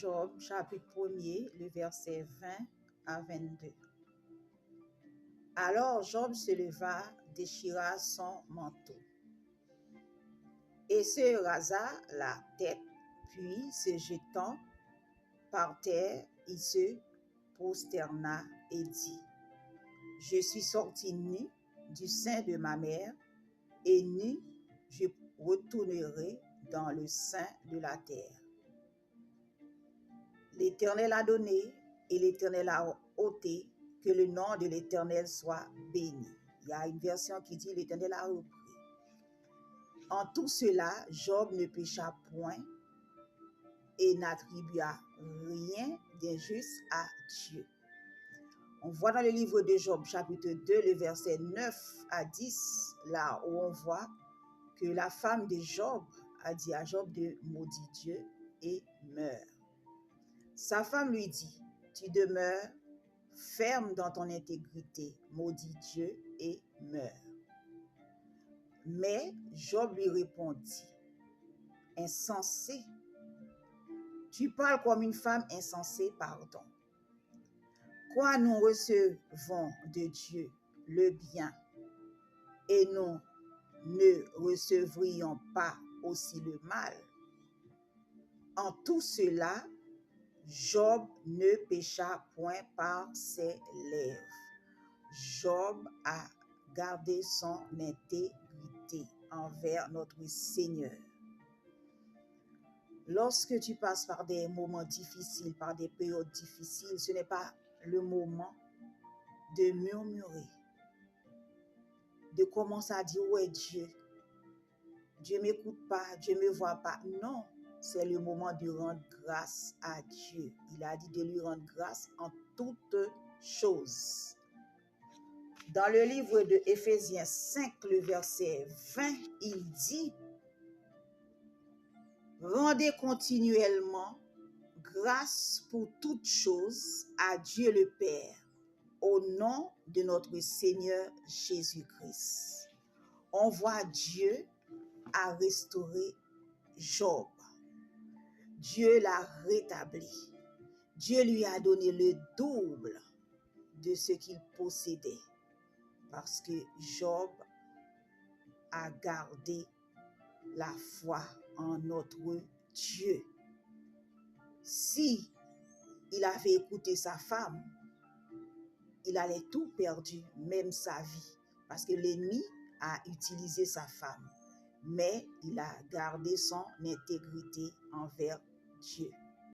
Job, chapitre 1er, le verset 20 à 22. Alors Job se leva, déchira son manteau et se rasa la tête, puis se jetant par terre, il se prosterna et dit: Je suis sorti nu du sein de ma mère, et nu je retournerai dans le sein de la terre. L'Éternel a donné et l'Éternel a ôté, que le nom de l'Éternel soit béni. Il y a une version qui dit l'Éternel a repris. En tout cela, Job ne pécha point et n'attribua rien d'injuste à Dieu. On voit dans le livre de Job, chapitre 2, le verset 9 à 10, là où on voit que la femme de Job a dit à Job de maudire Dieu et meurt. Sa femme lui dit: Tu demeures ferme dans ton intégrité, maudis Dieu et meurs. Mais Job lui répondit: Insensé, tu parles comme une femme insensée, pardon. Quoi, nous recevons de Dieu le bien et nous ne recevrions pas aussi le mal? En tout cela, Job ne pécha point par ses lèvres. Job a gardé son intégrité envers notre Seigneur. Lorsque tu passes par des moments difficiles, par des périodes difficiles, ce n'est pas le moment de murmurer, de commencer à dire: ouais, Dieu ne m'écoute pas, Dieu ne me voit pas. Non, c'est le moment de rendre grâce à Dieu. Il a dit de lui rendre grâce en toutes choses. Dans le livre de Éphésiens 5, le verset 20, il dit: Rendez continuellement grâce pour toutes choses à Dieu le Père, au nom de notre Seigneur Jésus-Christ. On voit Dieu a restauré Job. Dieu l'a rétabli. Dieu lui a donné le double de ce qu'il possédait, parce que Job a gardé la foi en notre Dieu. Si il avait écouté sa femme, il allait tout perdu, même sa vie, parce que l'ennemi a utilisé sa femme, mais il a gardé son intégrité envers Dieu.